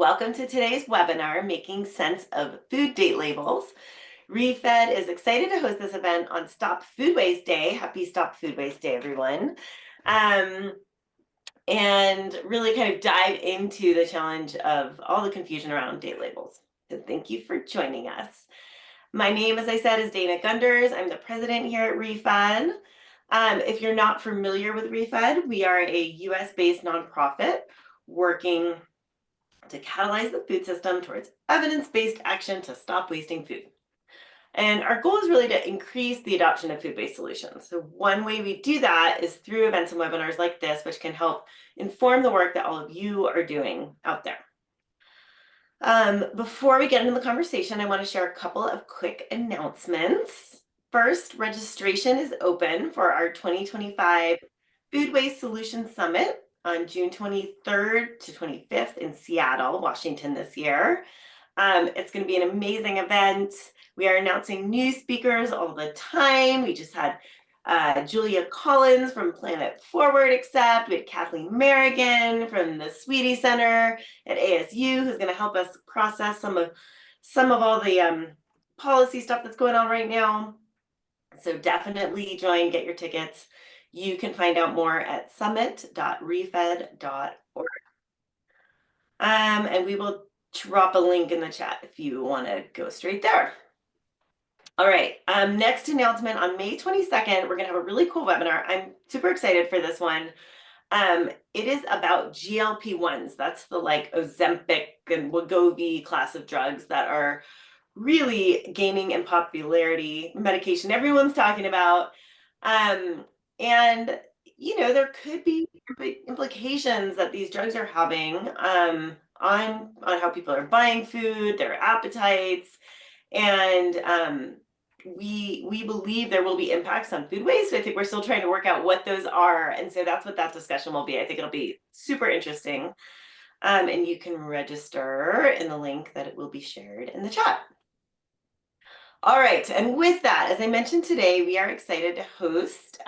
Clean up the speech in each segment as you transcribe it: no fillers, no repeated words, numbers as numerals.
welcome to today's webinar, Making Sense of Food Date Labels. ReFed is excited to host this event on Stop Food Waste Day. Happy Stop Food Waste Day, everyone. And really kind of dive into the challenge of all the confusion around date labels. So thank you for joining us. My name, as I said, is Dana Gunders. I'm the president here at ReFed. If you're not familiar with ReFed, we are a US-based nonprofit working to catalyze the food system towards evidence-based action to stop wasting food. And our goal is really to increase the adoption of food-based solutions. So one way we do that is through events and webinars like this, which can help inform the work that all of you are doing out there. Before we get into the conversation, I want to share a couple of quick announcements. First, registration is open for our 2025 Food Waste Solutions Summit on June 23rd to 25th in Seattle, Washington this year. It's going to be an amazing event. We are announcing new speakers all the time. We just had Julia Collins from Planet Forward accept. We had Kathleen Merrigan from the Sweetie Center at ASU, who's going to help us process some of all the policy stuff that's going on right now. So definitely join, get your tickets. You can find out more at summit.refed.org. And we will drop a link in the chat if you want to go straight there. All right, next announcement on May 22nd, we're going to have a really cool webinar. I'm super excited for this one. It is about GLP-1s. That's the like Ozempic and Wegovy class of drugs that are really gaining in popularity, medication everyone's talking about. And, you know, there could be implications that these drugs are having on how people are buying food, their appetites, and we believe there will be impacts on food waste. I think we're still trying to work out what those are. And so that's what that discussion will be. I think it'll be super interesting. And you can register in the link that it will be shared in the chat. All right, and with that, as I mentioned today, we are excited to host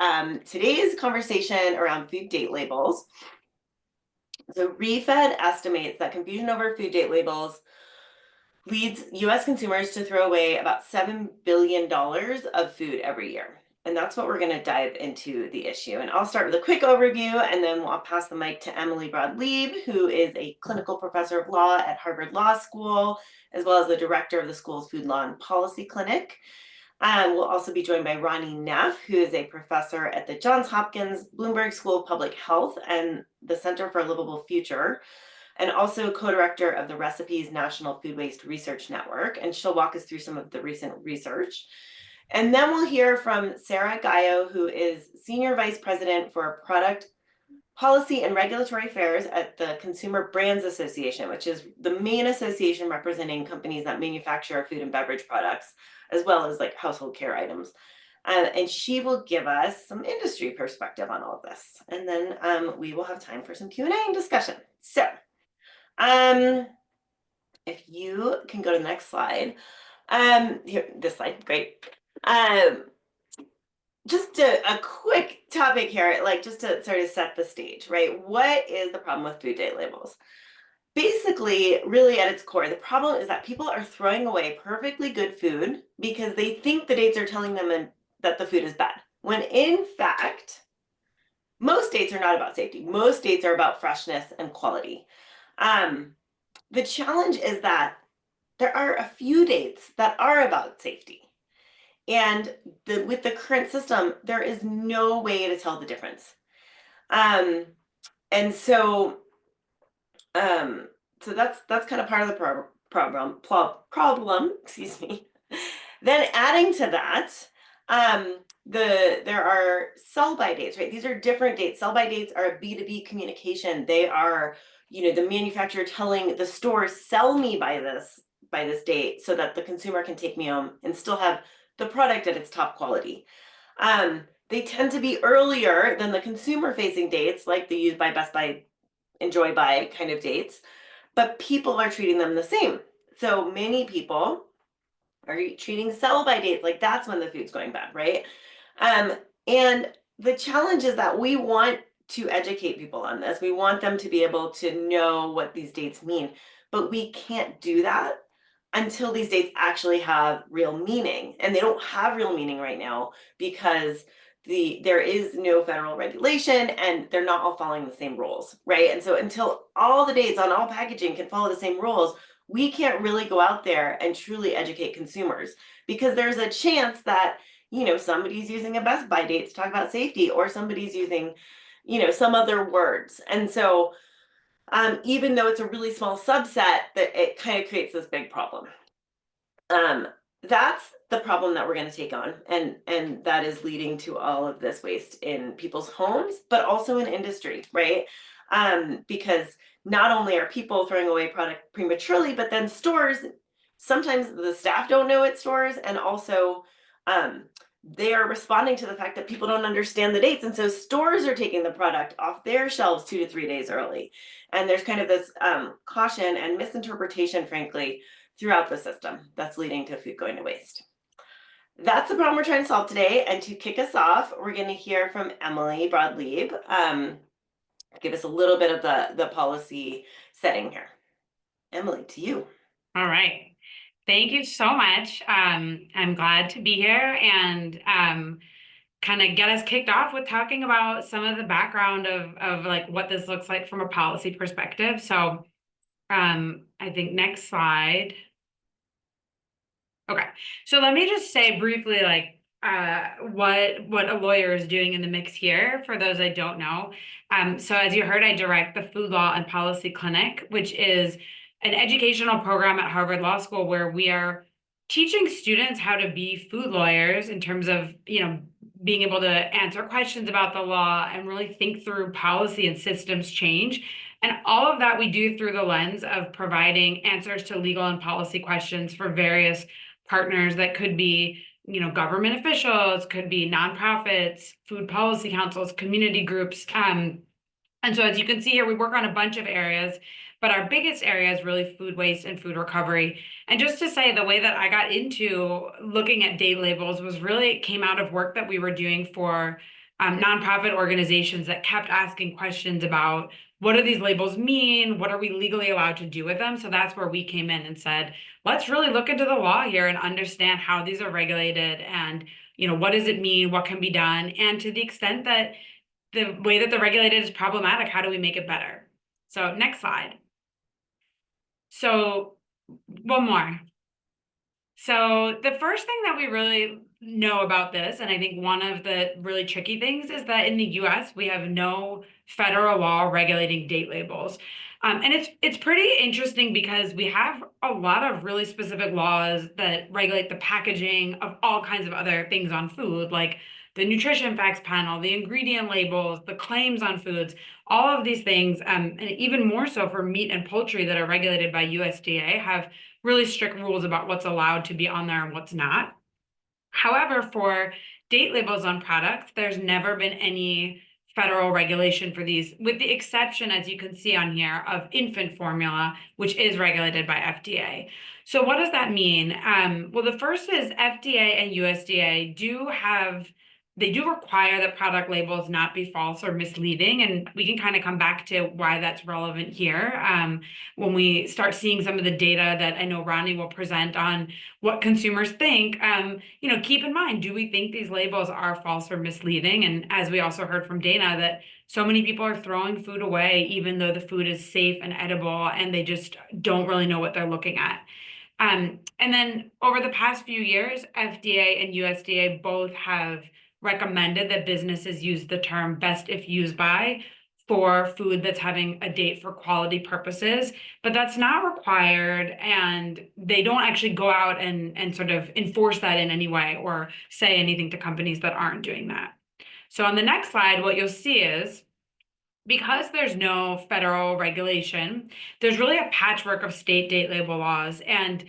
today's conversation around food date labels. So ReFed estimates that confusion over food date labels leads US consumers to throw away about $7 billion of food every year. And that's what we're going to dive into the issue. And I'll start with a quick overview, and then I'll pass the mic to Emily Broad-Leib, who is a clinical professor of law at Harvard Law School, as well as the director of the school's Food Law and Policy Clinic. We'll also be joined by Ronnie Neff, who is a professor at the Johns Hopkins Bloomberg School of Public Health and the Center for a Livable Future, and also co-director of the Recipes National Food Waste Research Network. And she'll walk us through some of the recent research. And then we'll hear from Sarah Gayo, who is Senior Vice President for Product Policy and Regulatory Affairs at the Consumer Brands Association, which is the main association representing companies that manufacture food and beverage products, as well as like household care items. And she will give us some industry perspective on all of this. And then we will have time for some Q&A and discussion. So if you can go to the next slide. Here, this slide, great. Just a quick topic here, like just to sort of set the stage, right? What is the problem with food date labels? Basically, really at its core, the problem is that people are throwing away perfectly good food because they think the dates are telling them that the food is bad, when in fact, most dates are not about safety. Most dates are about freshness and quality. The challenge is that there are a few dates that are about safety. And with the current system, there is no way to tell the difference. And so that's kind of part of the problem, excuse me. Then adding to that, there are sell-by dates, right? These are different dates. Sell-by dates are a B2B communication. They are, you know, the manufacturer telling the store, sell me by this date so that the consumer can take me home and still have the product at its top quality. They tend to be earlier than the consumer-facing dates, like the Use by, Best By, Enjoy by kind of dates, but people are treating them the same. So many people are treating sell-by dates like that's when the food's going bad, right? And the challenge is that we want to educate people on this. We want them to be able to know what these dates mean. but we can't do that until these dates actually have real meaning. And they don't have real meaning right now because there is no federal regulation and they're not all following the same rules, right? And so until all the dates on all packaging can follow the same rules, we can't really go out there and truly educate consumers, because there's a chance that, somebody's using a Best By date to talk about safety, or somebody's using, some other words. And so even though it's a really small subset, that it kind of creates this big problem. Um, that's the problem that we're going to take on, and that is leading to all of this waste in people's homes, but also in industry, right? Because not only are people throwing away product prematurely, but then stores, sometimes the staff don't know at stores, and also um, they are responding to the fact that people don't understand the dates, and so stores are taking the product off their shelves 2 to 3 days early, and there's kind of this caution and misinterpretation, frankly, throughout the system that's leading to food going to waste. That's the problem we're trying to solve today. And to kick us off, we're going to hear from Emily Broad-Leib, give us a little bit of the policy setting here. Emily, to you. All right. Thank you so much. I'm glad to be here and kind of get us kicked off with talking about some of the background of like what this looks like from a policy perspective. So I think next slide. Okay, so let me just say briefly, like what a lawyer is doing in the mix here for those I don't know. So as you heard, I direct the Food Law and Policy Clinic, which is an educational program at Harvard Law School where we are teaching students how to be food lawyers in terms of, being able to answer questions about the law and really think through policy and systems change. And all of that we do through the lens of providing answers to legal and policy questions for various partners that could be, government officials, could be nonprofits, food policy councils, community groups. And so as you can see here, we work on a bunch of areas, but our biggest area is really food waste and food recovery. And just to say, the way that I got into looking at date labels was really, it came out of work that we were doing for nonprofit organizations that kept asking questions about, what do these labels mean? What are we legally allowed to do with them? So that's where we came in and said, let's really look into the law here and understand how these are regulated and, what does it mean? What can be done? And to the extent that the way that they're regulated is problematic, how do we make it better? So next slide. So one more. So the first thing that we really know about this, and I think one of the really tricky things, is that in the US, we have no federal law regulating date labels. And it's pretty interesting because we have a lot of really specific laws that regulate the packaging of all kinds of other things on food, like the nutrition facts panel, the ingredient labels, the claims on foods, all of these things, and even more so for meat and poultry that are regulated by USDA, have really strict rules about what's allowed to be on there and what's not. However, for date labels on products, there's never been any federal regulation for these, with the exception, as you can see on here, of infant formula, which is regulated by FDA. So what does that mean? Well, the first is FDA and USDA they do require that product labels not be false or misleading, and we can kind of come back to why that's relevant here when we start seeing some of the data that I know Ronnie will present on what consumers think. Keep in mind, do we think these labels are false or misleading? And as we also heard from Dana, that so many people are throwing food away, even though the food is safe and edible, and they just don't really know what they're looking at. And then over the past few years, FDA and USDA both have recommended that businesses use the term best if used by for food that's having a date for quality purposes, but that's not required, and they don't actually go out and sort of enforce that in any way or say anything to companies that aren't doing that. So on the next slide, what you'll see is, because there's no federal regulation, there's really a patchwork of state date label laws, and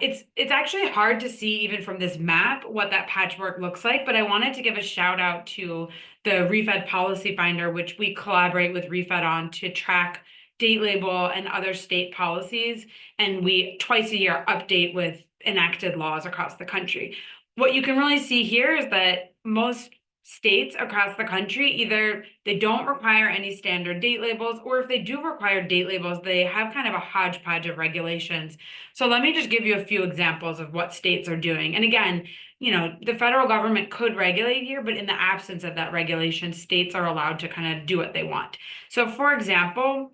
it's actually hard to see even from this map what that patchwork looks like. But I wanted to give a shout out to the ReFed Policy Finder, which we collaborate with ReFed on to track date label and other state policies, and we twice a year update with enacted laws across the country. What you can really see here is that most states across the country, either they don't require any standard date labels, or if they do require date labels, they have kind of a hodgepodge of regulations. So let me just give you a few examples of what states are doing. And again, the federal government could regulate here, but in the absence of that regulation, states are allowed to kind of do what they want. So for example,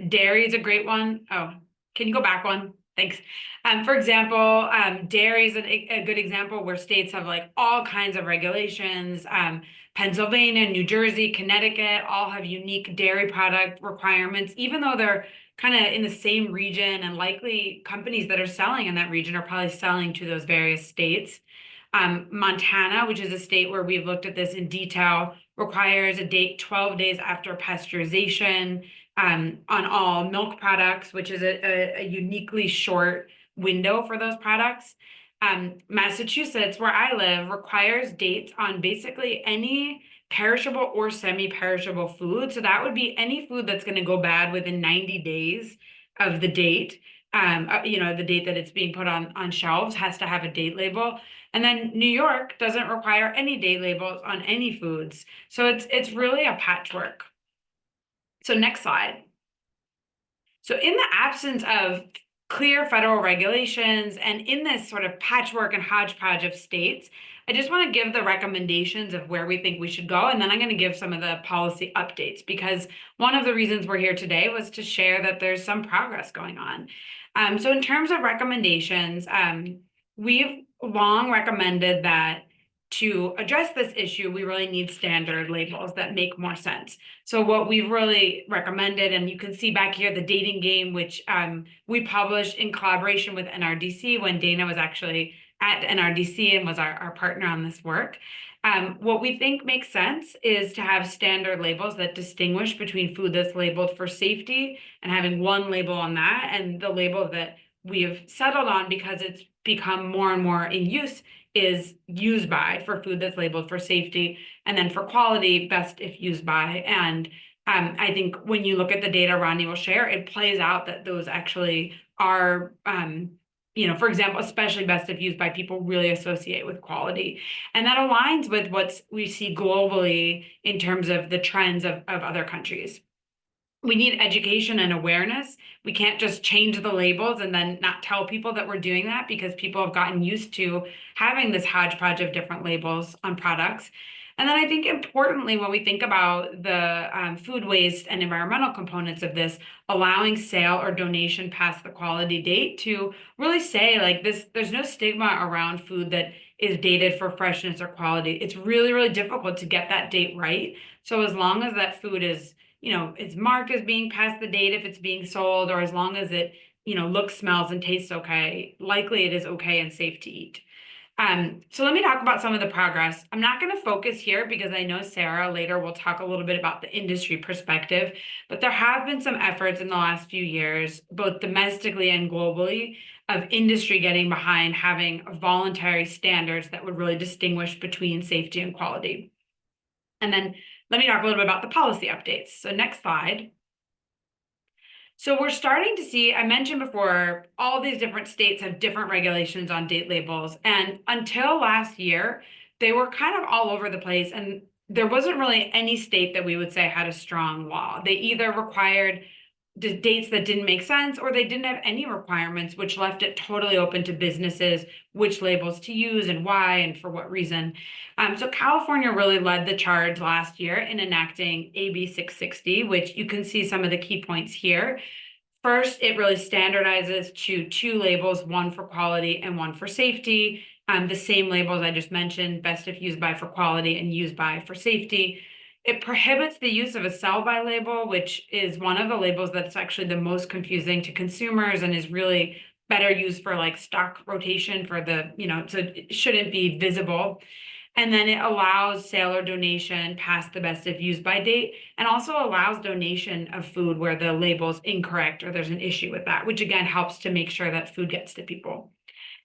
dairy is a great one. Oh, can you go back one? Thanks. For example, dairy is a good example where states have like all kinds of regulations. Pennsylvania, New Jersey, Connecticut all have unique dairy product requirements, even though they're kind of in the same region, and likely companies that are selling in that region are probably selling to those various states. Montana, which is a state where we've looked at this in detail, requires a date 12 days after pasteurization on all milk products, which is a uniquely short window for those products. Massachusetts, where I live, requires dates on basically any perishable or semi-perishable food. So that would be any food that's going to go bad within 90 days of the date. The date that it's being put on shelves has to have a date label. And then New York doesn't require any date labels on any foods. So it's really a patchwork. So next slide. So in the absence of clear federal regulations and in this sort of patchwork and hodgepodge of states, I just want to give the recommendations of where we think we should go. And then I'm going to give some of the policy updates, because one of the reasons we're here today was to share that there's some progress going on. So in terms of recommendations, we've long recommended that to address this issue, we really need standard labels that make more sense. So what we've really recommended, and you can see back here, the dating game, which we published in collaboration with NRDC when Dana was actually at NRDC and was our partner on this work. What we think makes sense is to have standard labels that distinguish between food that's labeled for safety and having one label on that, and the label that we have settled on, because it's become more and more in use, is used by for food that's labeled for safety, and then for quality, best if used by. And I think when you look at the data Rodney will share, it plays out that those actually are, for example, especially best if used by, people really associate with quality. And that aligns with what we see globally in terms of the trends of other countries. We need education and awareness. We can't just change the labels and then not tell people that we're doing that, because people have gotten used to having this hodgepodge of different labels on products. And then I think importantly, when we think about the food waste and environmental components of this, allowing sale or donation past the quality date to really say like this, there's no stigma around food that is dated for freshness or quality. It's really, really difficult to get that date right. So as long as that food is, it's marked as being past the date if it's being sold, or as long as it, looks, smells, and tastes okay, likely it is okay and safe to eat. So let me talk about some of the progress. I'm not going to focus here because I know Sarah later will talk a little bit about the industry perspective, but there have been some efforts in the last few years, both domestically and globally, of industry getting behind having voluntary standards that would really distinguish between safety and quality. And then let me talk a little bit about the policy updates. So next slide. So we're starting to see, I mentioned before, all these different states have different regulations on date labels. And until last year, they were kind of all over the place. And there wasn't really any state that we would say had a strong law. They either required dates that didn't make sense, or they didn't have any requirements, which left it totally open to businesses which labels to use and why and for what reason. So California really led the charge last year in enacting AB 660, which you can see some of the key points here. First, it really standardizes to two labels, one for quality and one for safety. The same labels I just mentioned, best if used by for quality and used by for safety. It prohibits the use of a sell-by label, which is one of the labels that's actually the most confusing to consumers and is really better used for like stock rotation for the, so it shouldn't be visible. And then it allows sale or donation past the best if used by date, and also allows donation of food where the label's incorrect or there's an issue with that, which again helps to make sure that food gets to people.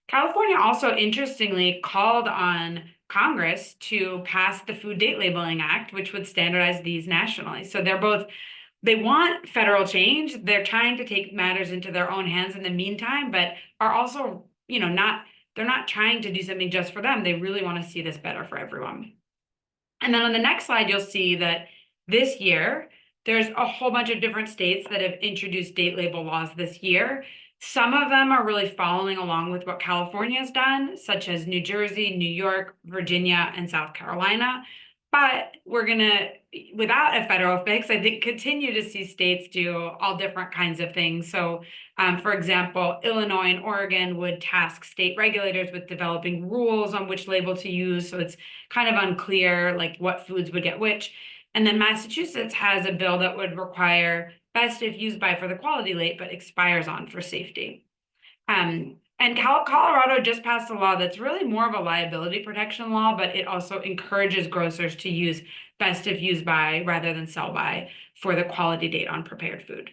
California also interestingly called on Congress to pass the Food Date Labeling Act, which would standardize these nationally. So they want federal change. They're trying to take matters into their own hands in the meantime, but are also, they're not trying to do something just for them. They really want to see this better for everyone. And then on the next slide, you'll see that this year, there's a whole bunch of different states that have introduced date label laws this year. Some of them are really following along with what California has done, such as New Jersey, New York, Virginia, and South Carolina. But we're gonna, without a federal fix, I think continue to see states do all different kinds of things. So for example, Illinois and Oregon would task state regulators with developing rules on which label to use. So it's kind of unclear like what foods would get which. And then Massachusetts has a bill that would require best if used by for the quality label, but expires on for safety. And Colorado just passed a law that's really more of a liability protection law, but it also encourages grocers to use best if used by rather than sell by for the quality date on prepared food.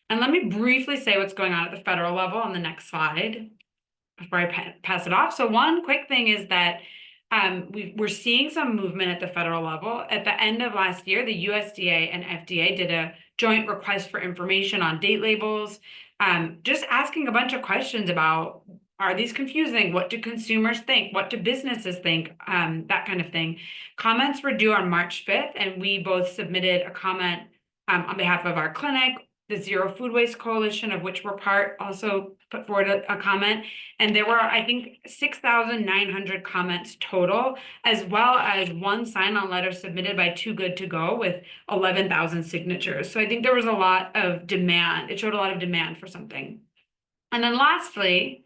And let me briefly say what's going on at the federal level on the next slide before I pass it off. So one quick thing is that we're seeing some movement at the federal level. At the end of last year, the USDA and FDA did a joint request for information on date labels, just asking a bunch of questions about, are these confusing? What do consumers think? What do businesses think? That kind of thing. Comments were due on March 5th, and we both submitted a comment on behalf of our clinic. The Zero Food Waste Coalition, of which we're part, also put forward a comment. And there were, I think, 6,900 comments total, as well as one sign-on letter submitted by Too Good To Go with 11,000 signatures. So I think there was a lot of demand. It showed a lot of demand for something. And then lastly,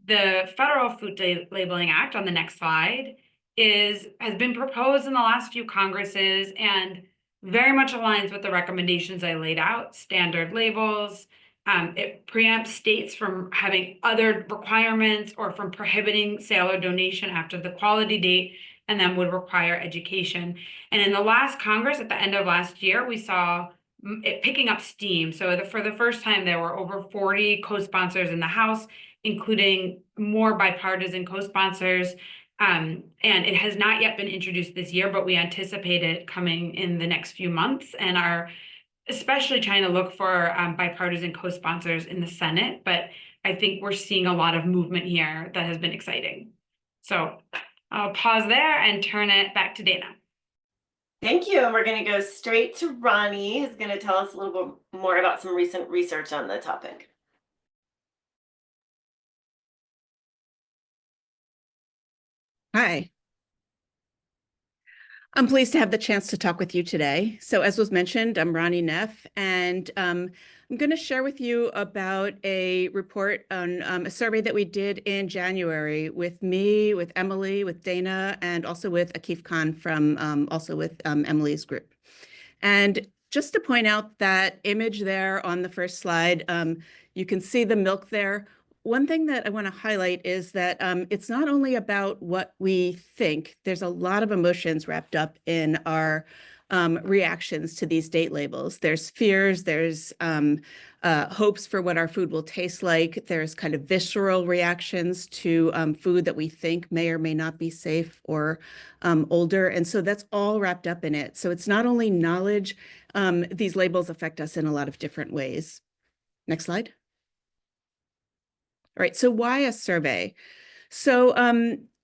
the Federal Food Labeling Act on the next slide has been proposed in the last few Congresses and very much aligns with the recommendations I laid out, standard labels. It preempts states from having other requirements or from prohibiting sale or donation after the quality date, and then would require education. And in the last Congress, at the end of last year, we saw it picking up steam. So for the first time, there were over 40 co-sponsors in the House, including more bipartisan co-sponsors. And it has not yet been introduced this year, but we anticipate it coming in the next few months and are especially trying to look for bipartisan co-sponsors in the Senate. But I think we're seeing a lot of movement here that has been exciting. So I'll pause there and turn it back to Dana. Thank you. And we're going to go straight to Ronnie, who's going to tell us a little bit more about some recent research on the topic. Hi. I'm pleased to have the chance to talk with you today. So as was mentioned, I'm Ronnie Neff, and I'm going to share with you about a report on a survey that we did in January with me, with Emily, with Dana, and also with Akif Khan from also with Emily's group. And just to point out that image there on the first slide, you can see the milk there. One thing that I want to highlight is that it's not only about what we think. There's a lot of emotions wrapped up in our reactions to these date labels. There's fears, there's hopes for what our food will taste like. There's kind of visceral reactions to food that we think may or may not be safe or older. And so that's all wrapped up in it. So it's not only knowledge, these labels affect us in a lot of different ways. Next slide. All right, so why a survey? So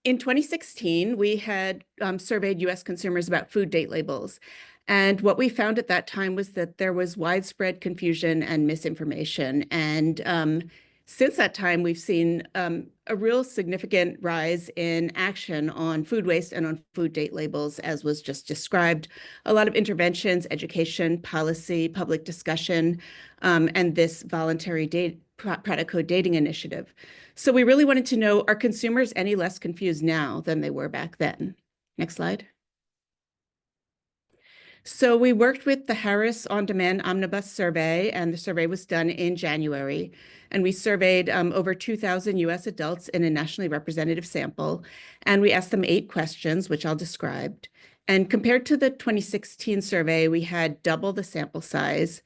in 2016, we had surveyed US consumers about food date labels. And what we found at that time was that there was widespread confusion and misinformation. And since that time, we've seen a real significant rise in action on food waste and on food date labels, as was just described. A lot of interventions, education, policy, public discussion, and this voluntary product code dating initiative. So we really wanted to know, are consumers any less confused now than they were back then? Next slide. So we worked with the Harris On-Demand Omnibus survey, and the survey was done in January. And we surveyed over 2,000 US adults in a nationally representative sample. And we asked them 8 questions, which I'll describe. And compared to the 2016 survey, we had double the sample size.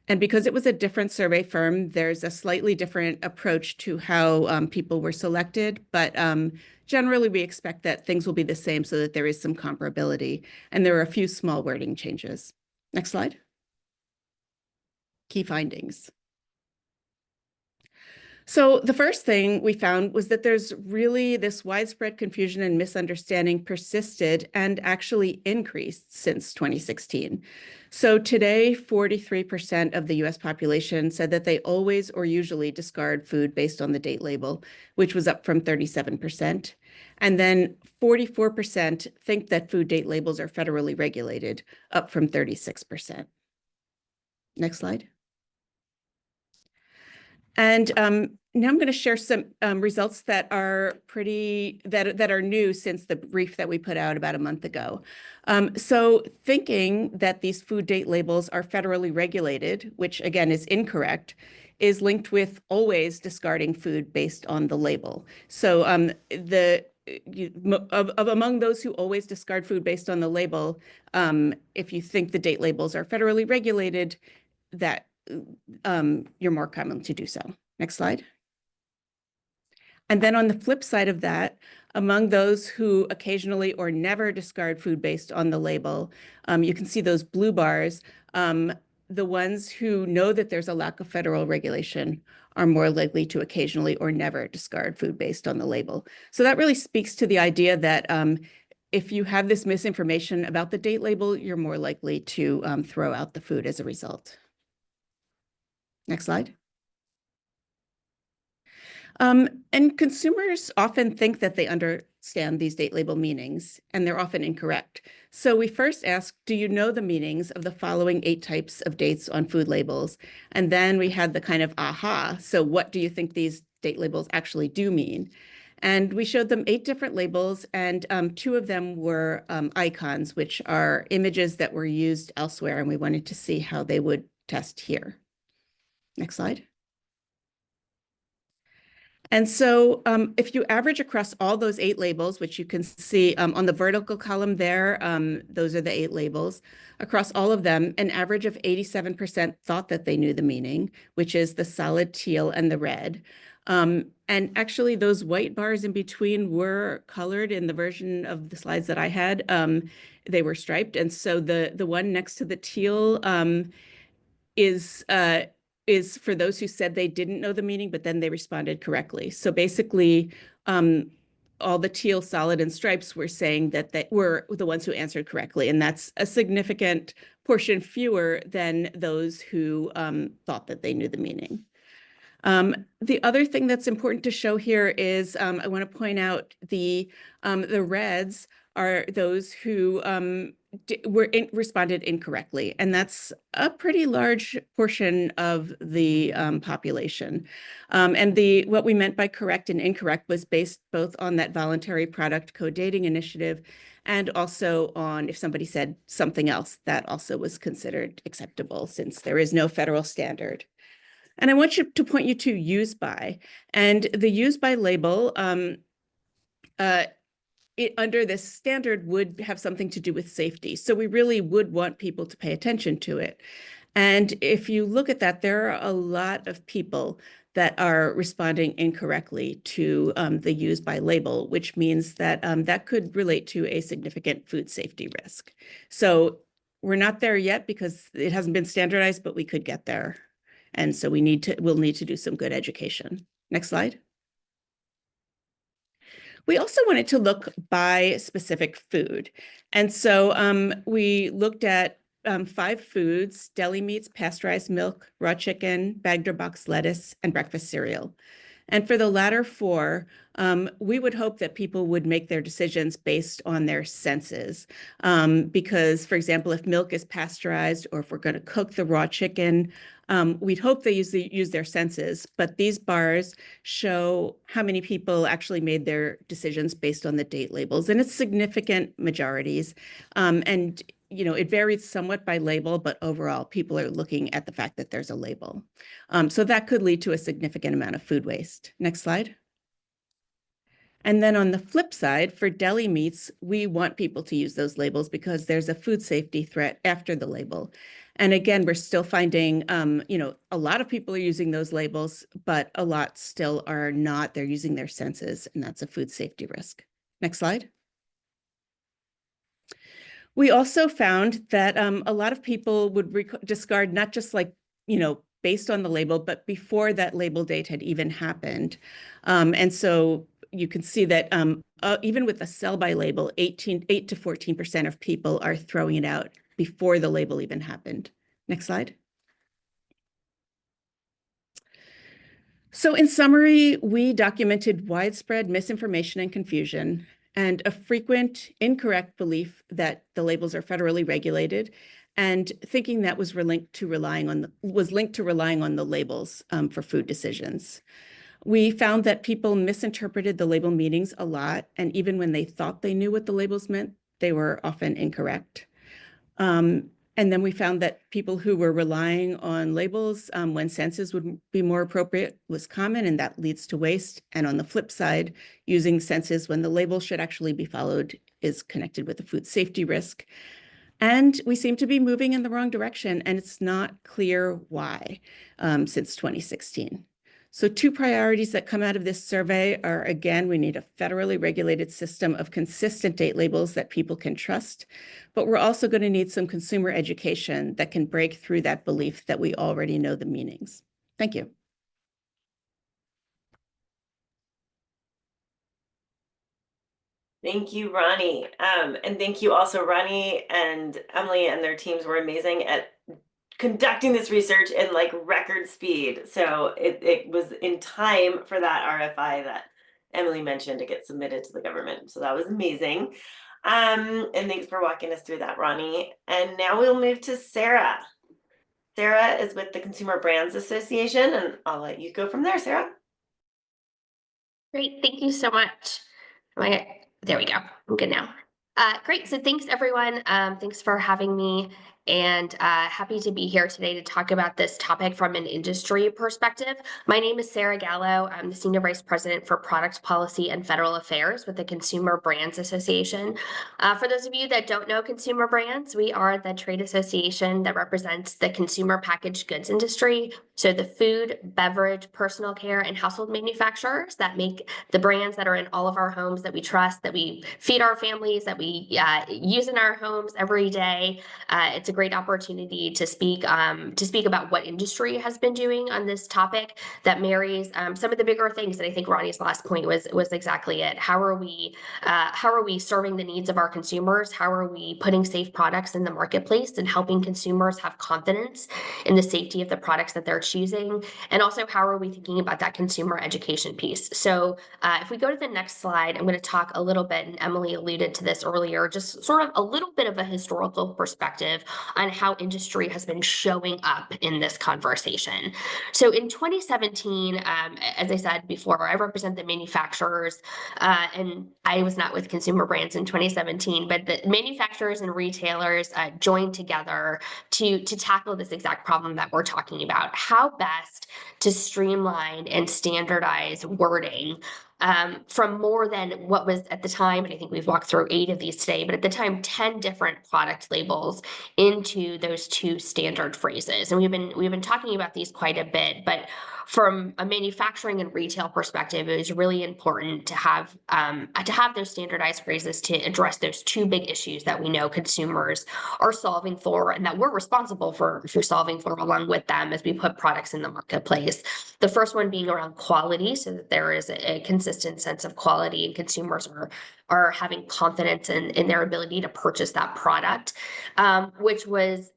And because it was a different survey firm, there's a slightly different approach to how people were selected. But generally, we expect that things will be the same so that there is some comparability. And there are a few small wording changes. Next slide. Key findings. So the first thing we found was that there's really this widespread confusion and misunderstanding persisted and actually increased since 2016. So today, 43% of the US population said that they always or usually discard food based on the date label, which was up from 37%. And then 44% think that food date labels are federally regulated, up from 36%. Next slide. And now I'm going to share some results that are that are new since the brief that we put out about a month ago. So thinking that these food date labels are federally regulated, which again is incorrect, is linked with always discarding food based on the label. So among those who always discard food based on the label, if you think the date labels are federally regulated, that you're more common to do so. Next slide. And then on the flip side of that, among those who occasionally or never discard food based on the label, you can see those blue bars. The ones who know that there's a lack of federal regulation are more likely to occasionally or never discard food based on the label. So that really speaks to the idea that if you have this misinformation about the date label, you're more likely to throw out the food as a result. Next slide. And consumers often think that they understand these date label meanings, and they're often incorrect. So we first asked, do you know the meanings of the following 8 types of dates on food labels? And then we had the kind of aha, so what do you think these date labels actually do mean? And we showed them 8 different labels, and 2 of them were icons, which are images that were used elsewhere, and we wanted to see how they would test here. Next slide. And so if you average across all those 8 labels, which you can see on the vertical column there, those are the 8 labels, across all of them, an average of 87% thought that they knew the meaning, which is the solid teal and the red. And actually those white bars in between were colored in the version of the slides that I had. They were striped. And so the one next to the teal is for those who said they didn't know the meaning, but then they responded correctly. So basically, all the teal, solid, and stripes were saying that they were the ones who answered correctly. And that's a significant portion fewer than those who thought that they knew the meaning. The other thing that's important to show here is I want to point out the reds are those who responded incorrectly, and that's a pretty large portion of the population. And what we meant by correct and incorrect was based both on that voluntary product code dating initiative and also on if somebody said something else that also was considered acceptable since there is no federal standard. And I want to point you to use by, and the use by label under this standard would have something to do with safety. So we really would want people to pay attention to it. And if you look at that, there are a lot of people that are responding incorrectly to the use by label, which means that that could relate to a significant food safety risk. So we're not there yet because it hasn't been standardized, but we could get there. And so we'll need to do some good education. Next slide. We also wanted to look by specific food. And so we looked at 5 foods: deli meats, pasteurized milk, raw chicken, bagged or boxed lettuce, and breakfast cereal. And for the latter 4, we would hope that people would make their decisions based on their senses. Because, for example, if milk is pasteurized or if we're going to cook the raw chicken, we'd hope they use their senses. But these bars show how many people actually made their decisions based on the date labels, and it's significant majorities. And it varies somewhat by label, but overall, people are looking at the fact that there's a label. So that could lead to a significant amount of food waste. Next slide. And then on the flip side, for deli meats, we want people to use those labels because there's a food safety threat after the label. And again, we're still finding, a lot of people are using those labels, but a lot still are not. They're using their senses, and that's a food safety risk. Next slide. We also found that a lot of people would discard not just based on the label, but before that label date had even happened. And so you can see that even with a sell-by label, 8 to 14% of people are throwing it out before the label even happened. Next slide. So in summary, we documented widespread misinformation and confusion and a frequent incorrect belief that the labels are federally regulated, and thinking that was linked to relying on the labels for food decisions. We found that people misinterpreted the label meanings a lot, and even when they thought they knew what the labels meant, they were often incorrect. And then we found that people who were relying on labels when senses would be more appropriate was common, and that leads to waste. And on the flip side, using senses when the label should actually be followed is connected with a food safety risk. And we seem to be moving in the wrong direction, and it's not clear why since 2016. So 2 priorities that come out of this survey are, again, we need a federally regulated system of consistent date labels that people can trust, but we're also going to need some consumer education that can break through that belief that we already know the meanings. Thank you. Thank you, Ronnie. And thank you also, Ronnie and Emily and their teams were amazing at conducting this research in like record speed. So it was in time for that RFI that Emily mentioned to get submitted to the government. So that was amazing. And thanks for walking us through that, Ronnie. And now we'll move to Sarah. Sarah is with the Consumer Brands Association, and I'll let you go from there, Sarah. Great, thank you so much. There we go, I'm good now. Great, so thanks everyone. Thanks for having me, and happy to be here today to talk about this topic from an industry perspective. My name is Sarah Gallo. I'm the Senior Vice President for Product Policy and Federal Affairs with the Consumer Brands Association. For those of you that don't know Consumer Brands, we are the trade association that represents the consumer packaged goods industry. So the food, beverage, personal care, and household manufacturers that make the brands that are in all of our homes that we trust, that we feed our families, that we use in our homes every day. It's a great opportunity to speak about what industry has been doing on this topic that marries some of the bigger things that I think Ronnie's last point was exactly it. How are we serving the needs of our consumers? How are we putting safe products in the marketplace and helping consumers have confidence in the safety of the products that they're choosing? And also, how are we thinking about that consumer education piece? So if we go to the next slide, I'm going to talk a little bit, and Emily alluded to this earlier, just sort of a little bit of a historical perspective on how industry has been showing up in this conversation. So in 2017, as I said before, I represent the manufacturers, and I was not with Consumer Brands in 2017, but the manufacturers and retailers joined together to tackle this exact problem that we're talking about. How best to streamline and standardize wording from more than what was at the time, and I think we've walked through 8 of these today, but at the time, 10 different product labels into those 2 standard phrases. And we've been talking about these quite a bit, but from a manufacturing and retail perspective, it was really important to have those standardized phrases to address those 2 big issues that we know consumers are solving for, and that we're responsible for solving for along with them as we put products in the marketplace. The first one being around quality, so that there is a consistent sense of quality and consumers are having confidence in their ability to purchase that product, which was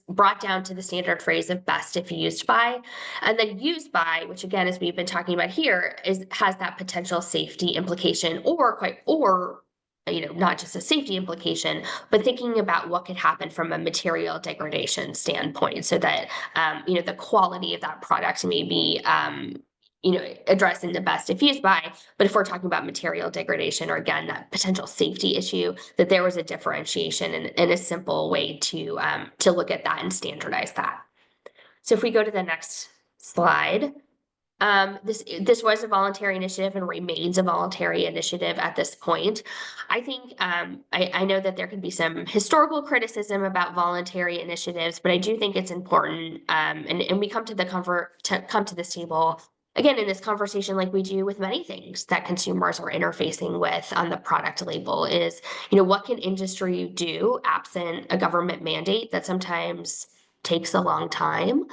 brought down to the standard phrase of best if used by, and then used by, which again, as we've been talking about here, has that potential safety implication, or not just a safety implication, but thinking about what could happen from a material degradation standpoint, so that the quality of that product may be addressed in the best if used by, but if we're talking about material degradation, or again, that potential safety issue, that there was a differentiation and a simple way to look at that and standardize that. So if we go to the next slide, this was a voluntary initiative and remains a voluntary initiative at this point. I think I know that there can be some historical criticism about voluntary initiatives, but I do think it's important, and we come to this table again in this conversation like we do with many things that consumers are interfacing with on the product label, is what can industry do absent a government mandate that sometimes takes a long time.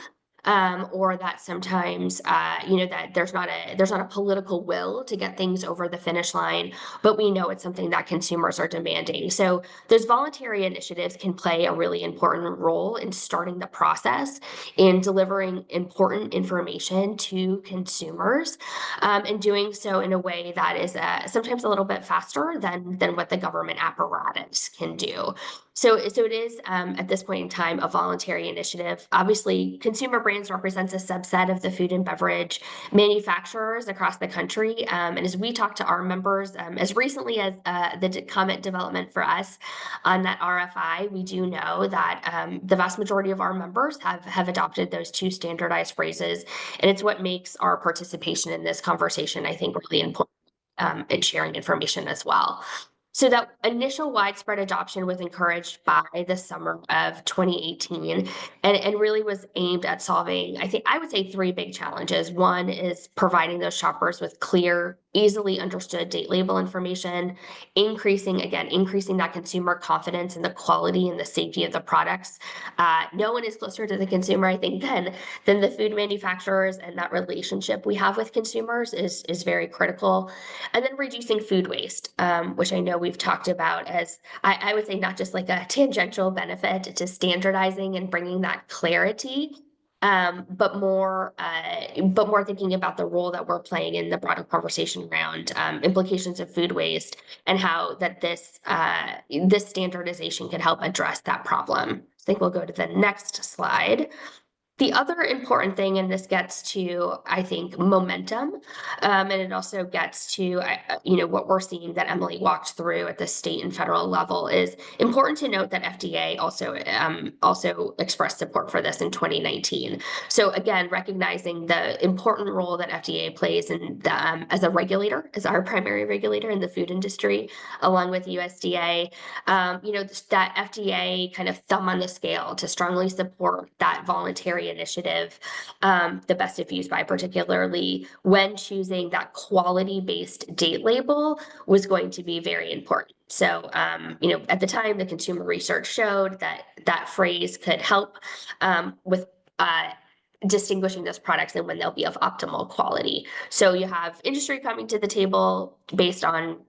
or that sometimes, that there's not a political will to get things over the finish line, but we know it's something that consumers are demanding. So those voluntary initiatives can play a really important role in starting the process, in delivering important information to consumers, and doing so in a way that is sometimes a little bit faster than what the government apparatus can do. So it is at this point in time a voluntary initiative. Obviously, consumer brands represents a subset of the food and beverage manufacturers across the country. And as we talk to our members, as recently as the comment development for us on that RFI, we do know that the vast majority of our members have adopted those two standardized phrases, and it's what makes our participation in this conversation, I think, really important in sharing information as well. So that initial widespread adoption was encouraged by the summer of 2018 and really was aimed at solving, I would say, three big challenges. One is providing those shoppers with clear, easily understood date label information, increasing that consumer confidence in the quality and the safety of the products. No one is closer to the consumer, I think, than the food manufacturers, and that relationship we have with consumers is very critical. And then reducing food waste, which I know we've talked about as, I would say, not just like a tangential benefit to standardizing and bringing that clarity, but more thinking about the role that we're playing in the broader conversation around implications of food waste and how that this standardization can help address that problem. I think we'll go to the next slide. The other important thing, and this gets to, I think, momentum, and it also gets to, what we're seeing that Emily walked through at the state and federal level, is important to note that FDA also expressed support for this in 2019. So again, recognizing the important role that FDA plays in as a regulator, as our primary regulator in the food industry, along with USDA, that FDA kind of thumb on the scale to strongly support that voluntary initiative, the best if used by, particularly when choosing that quality-based date label, was going to be very important. So, at the time, the consumer research showed that phrase could help with distinguishing those products and when they'll be of optimal quality. So you have industry coming to the table based on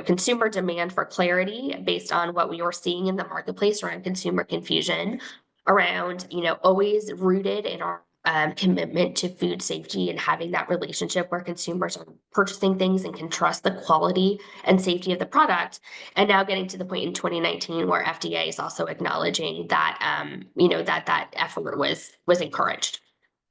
consumer demand for clarity, based on what we were seeing in the marketplace around consumer confusion, around, always rooted in our commitment to food safety and having that relationship where consumers are purchasing things and can trust the quality and safety of the product. And now getting to the point in 2019 where FDA is also acknowledging that, that effort was encouraged.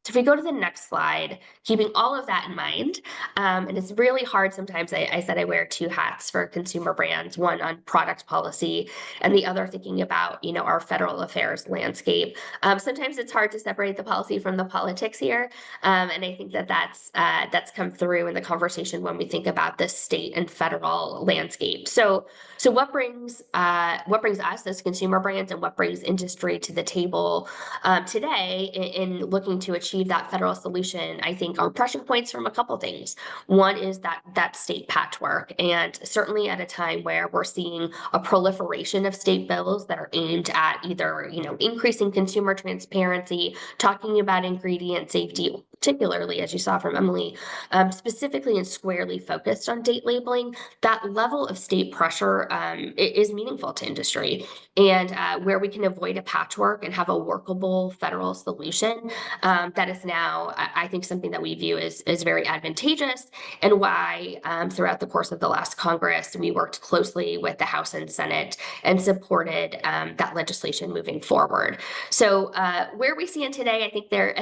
So if we go to the next slide, keeping all of that in mind, and it's really hard sometimes, I said I wear two hats for consumer brands, one on product policy and the other thinking about, our federal affairs landscape. Sometimes it's hard to separate the policy from the politics here. And I think that's come through in the conversation when we think about the state and federal landscape. So what brings us as consumer brands and what brings industry to the table today in looking to achieve that federal solution, I think, are pressure points from a couple things. One is that state patchwork, and certainly at a time where we're seeing a proliferation of state bills that are aimed at either, increasing consumer transparency, talking about ingredient safety, particularly, as you saw from Emily, specifically and squarely focused on date labeling. That level of state pressure is meaningful to industry, and where we can avoid a patchwork and have a workable federal solution, that is now, I think, something that we view as very advantageous, and why throughout the course of the last Congress, we worked closely with the House and Senate and supported that legislation moving forward. So where we stand today, I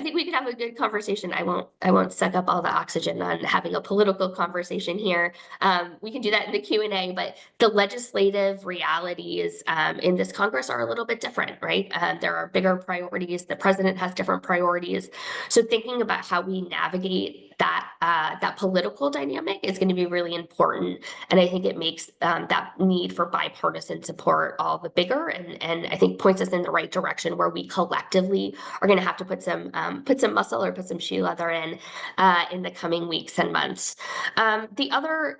think we could have a good conversation. I won't suck up all the oxygen on having a political conversation here. We can do that in the Q&A, but the legislative realities in this Congress are a little bit different, right? There are bigger priorities. The president has different priorities. So thinking about how we navigate that political dynamic is going to be really important. And I think it makes that need for bipartisan support all the bigger, and I think points us in the right direction where we collectively are going to have to put some muscle or put some shoe leather in the coming weeks and months. The other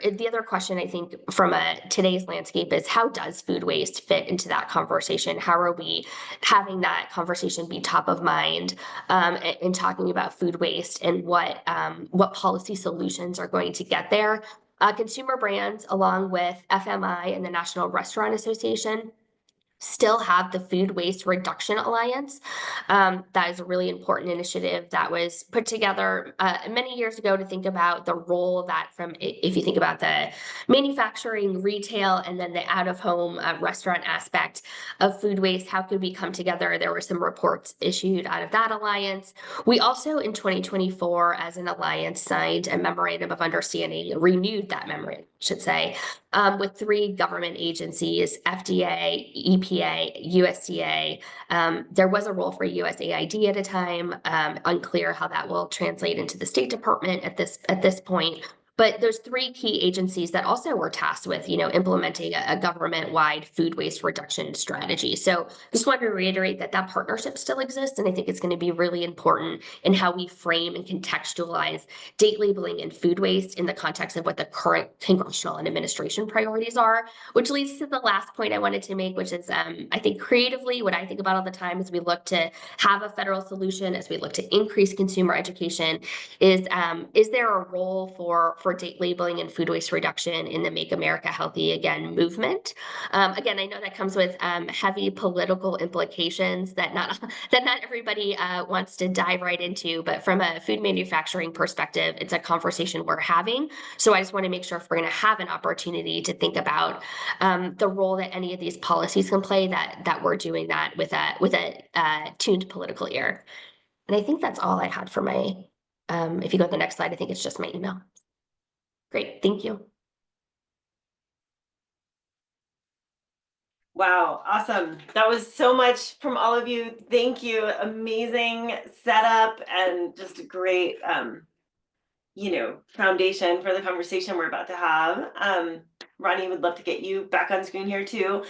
question I think from today's landscape is, how does food waste fit into that conversation? How are we having that conversation be top of mind in talking about food waste, and what policy solutions are going to get there? Consumer Brands, along with FMI and the National Restaurant Association, still have the Food Waste Reduction Alliance. That is a really important initiative that was put together many years ago to think about the role that, from if you think about the manufacturing, retail, and then the out-of-home restaurant aspect of food waste, how could we come together? There were some reports issued out of that alliance. We also, in 2024, as an alliance, signed a memorandum of understanding, renewed that memorandum, I should say, with 3 government agencies: FDA, EPA, USDA. There was a role for USAID at a time. Unclear how that will translate into the State Department at this point. But those 3 key agencies that also were tasked with, implementing a government-wide food waste reduction strategy. So just wanted to reiterate that partnership still exists, and I think it's going to be really important in how we frame and contextualize date labeling and food waste in the context of what the current congressional and administration priorities are. Which leads to the last point I wanted to make, which is I think creatively, what I think about all the time as we look to have a federal solution, as we look to increase consumer education, is there a role for date labeling and food waste reduction in the Make America Healthy Again movement? Again, I know that comes with heavy political implications that not everybody wants to dive right into, but from a food manufacturing perspective, it's a conversation we're having. So I just want to make sure, if we're going to have an opportunity to think about the role that any of these policies can play, that we're doing that with a tuned political ear. And I think that's all I had for my. If you go to the next slide, I think it's just my email. Great, thank you. Wow, awesome. That was so much from all of you. Thank you. Amazing setup and just a great foundation for the conversation we're about to have. Ronnie, would love to get you back on screen here too.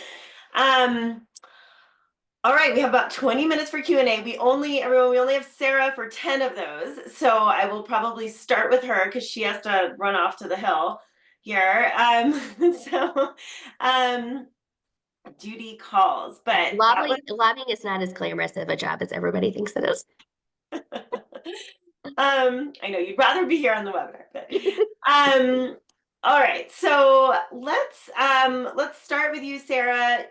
All right, we have about 20 minutes for Q&A. We only have Sarah for 10 of those. So I will probably start with her because she has to run off to the hill here. Duty calls, but lobbying is not as glamorous of a job as everybody thinks it is. I know you'd rather be here on the webinar, but all right. So let's start with you, Sarah.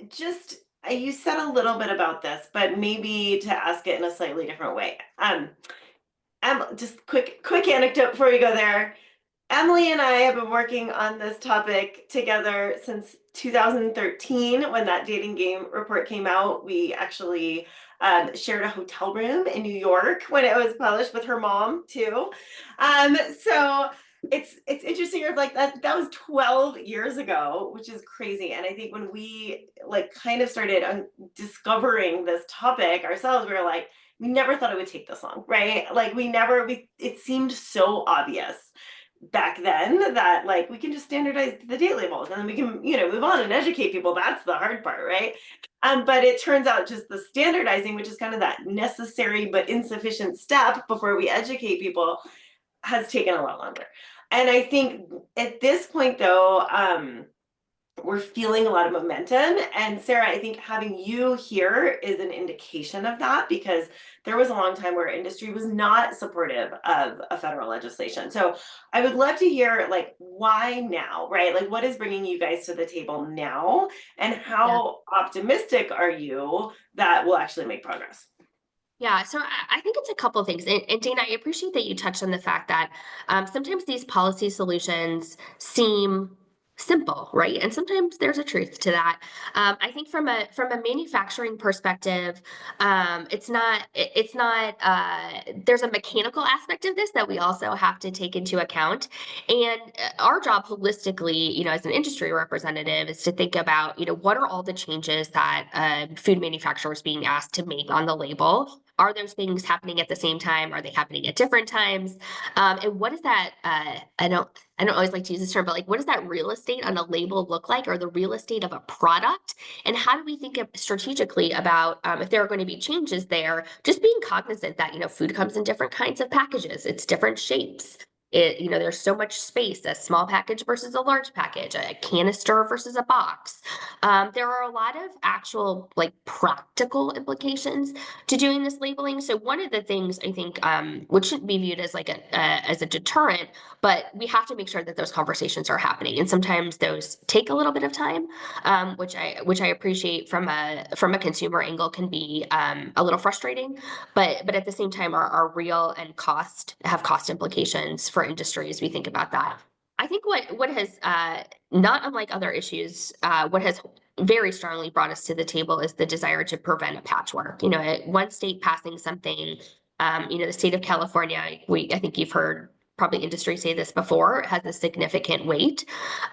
Just you said a little bit about this, but maybe to ask it in a slightly different way. Just quick anecdote before we go there. Emily and I have been working on this topic together since 2013, when that dating game report came out. We actually shared a hotel room in New York when it was published with her mom too. So it's interesting. Like that was 12 years ago, which is crazy. And I think when we kind of started discovering this topic ourselves, we were like, we never thought it would take this long, right? Like it seemed so obvious back then that we can just standardize the date labels and then we can move on and educate people. That's the hard part, right? But it turns out just the standardizing, which is kind of that necessary but insufficient step before we educate people, has taken a lot longer. And I think at this point though, we're feeling a lot of momentum. And Sarah, I think having you here is an indication of that, because there was a long time where industry was not supportive of a federal legislation. So I would love to hear why now, right? What is bringing you guys to the table now, and how optimistic are you that we'll actually make progress? Yeah, so I think it's a couple of things. And Dana, I appreciate that you touched on the fact that sometimes these policy solutions seem simple, right? And sometimes there's a truth to that. I think from a manufacturing perspective, it's not there's a mechanical aspect of this that we also have to take into account. And our job holistically, as an industry representative, is to think about, what are all the changes that food manufacturers being asked to make on the label. are those things happening at the same time? Are they happening at different times? And what is that? I don't always like to use this term, but like, what does that real estate on a label look like, or the real estate of a product? And how do we think strategically about if there are going to be changes there? Just being cognizant that food comes in different kinds of packages, it's different shapes. There's so much space, a small package versus a large package, a canister versus a box. There are a lot of actual like practical implications to doing this labeling. So one of the things I think, which shouldn't be viewed as like as a deterrent, but we have to make sure that those conversations are happening. And sometimes those take a little bit of time, which I appreciate from a consumer angle can be a little frustrating, but at the same time are real and have cost implications for industry as we think about that. I think what has not unlike other issues, what has very strongly brought us to the table is the desire to prevent a patchwork. One state passing something, the state of California, I think you've heard probably industry say this before, has a significant weight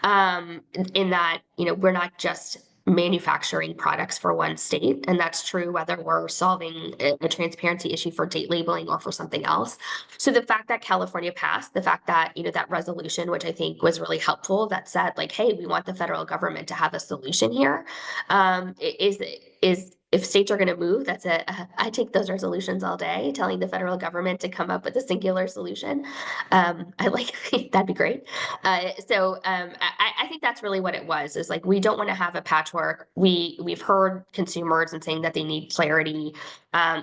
in that, we're not just manufacturing products for one state. And that's true whether we're solving a transparency issue for date labeling or for something else. So the fact that California passed, the fact that, that resolution, which I think was really helpful, that said like, hey, we want the federal government to have a solution here, is if states are going to move, I take those resolutions all day, telling the federal government to come up with a singular solution. I like, that'd be great. I think that's really what it was, is like, we don't want to have a patchwork. We've heard consumers and saying that they need clarity.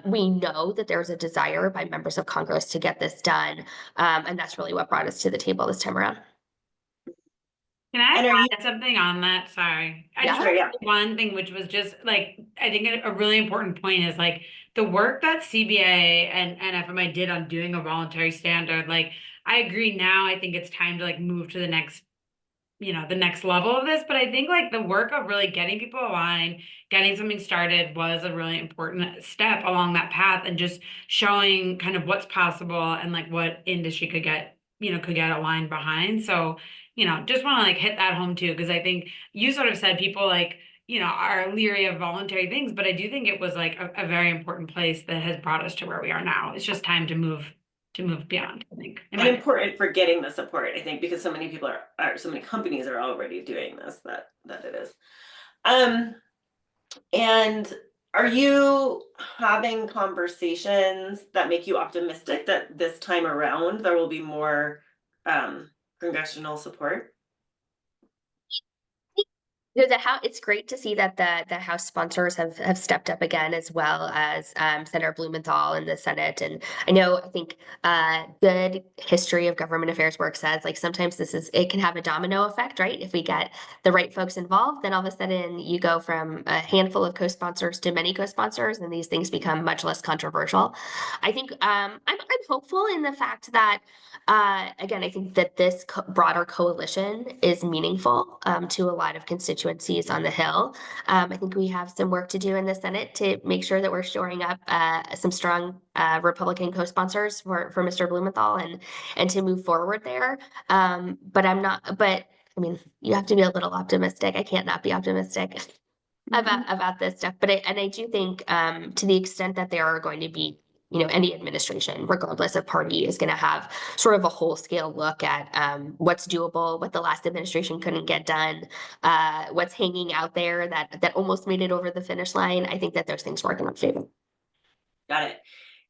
We know that there's a desire by members of Congress to get this done. And that's really what brought us to the table this time around. Can I And are you- add something on that? Sorry. I just Sure, yeah. one thing, which was just like, I think a really important point is like the work that CBA and FMI did on doing a voluntary standard. Like, I agree now, I think it's time to like move to the next level of this. But I think like the work of really getting people aligned, getting something started was a really important step along that path, and just showing kind of what's possible and like what industry could get aligned behind. So, just want to like hit that home too, because I think you sort of said people like, are leery of voluntary things, but I do think it was like a very important place that has brought us to where we are now. It's just time to move beyond, I think. And important for getting the support, I think, because so many people so many companies are already doing this, that it is. And are you having conversations that make you optimistic that this time around there will be more congressional support? It's great to see that the House sponsors have stepped up again, as well as Senator Blumenthal in the Senate. And I think good history of government affairs work says like sometimes it can have a domino effect, right? If we get the right folks involved, then all of a sudden you go from a handful of co-sponsors to many co-sponsors, and these things become much less controversial. I think I'm hopeful in the fact that again, I think that this broader coalition is meaningful to a lot of constituencies on the Hill. I think we have some work to do in the Senate to make sure that we're shoring up some strong Republican co-sponsors for Mr. Blumenthal and to move forward there. But I mean, you have to be a little optimistic. I can't not be optimistic about this stuff. But I do think to the extent that there are going to be any administration, regardless of party, is going to have sort of a whole scale look at what's doable, what the last administration couldn't get done, what's hanging out there that almost made it over the finish line. I think that those things work in our favor. Got it.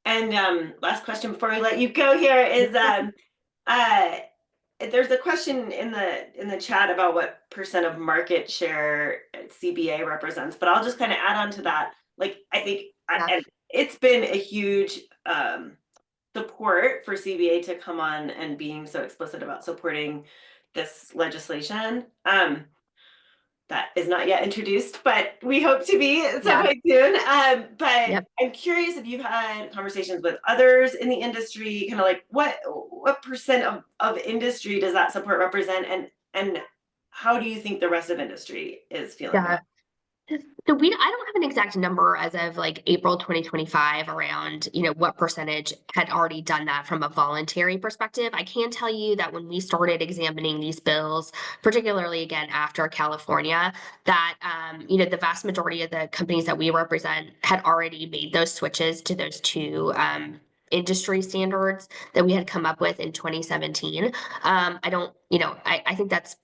And last question before we let you go here is there's a question in the chat about what % of market share CBA represents, but I'll just kind of add on to that. Like, I think and it's been a huge support for CBA to come on and being so explicit about supporting this legislation. That is not yet introduced, but we hope to be sometime soon. But yep. I'm curious if you've had conversations with others in the industry, kind of like what % of industry does that support represent, and how do you think the rest of industry is feeling? So I don't have an exact number as of like April 2025 around, what percentage had already done that from a voluntary perspective. I can tell you that when we started examining these bills, particularly again after California, that the vast majority of the companies that we represent had already made those switches to those two industry standards that we had come up with in 2017. I don't, I think that's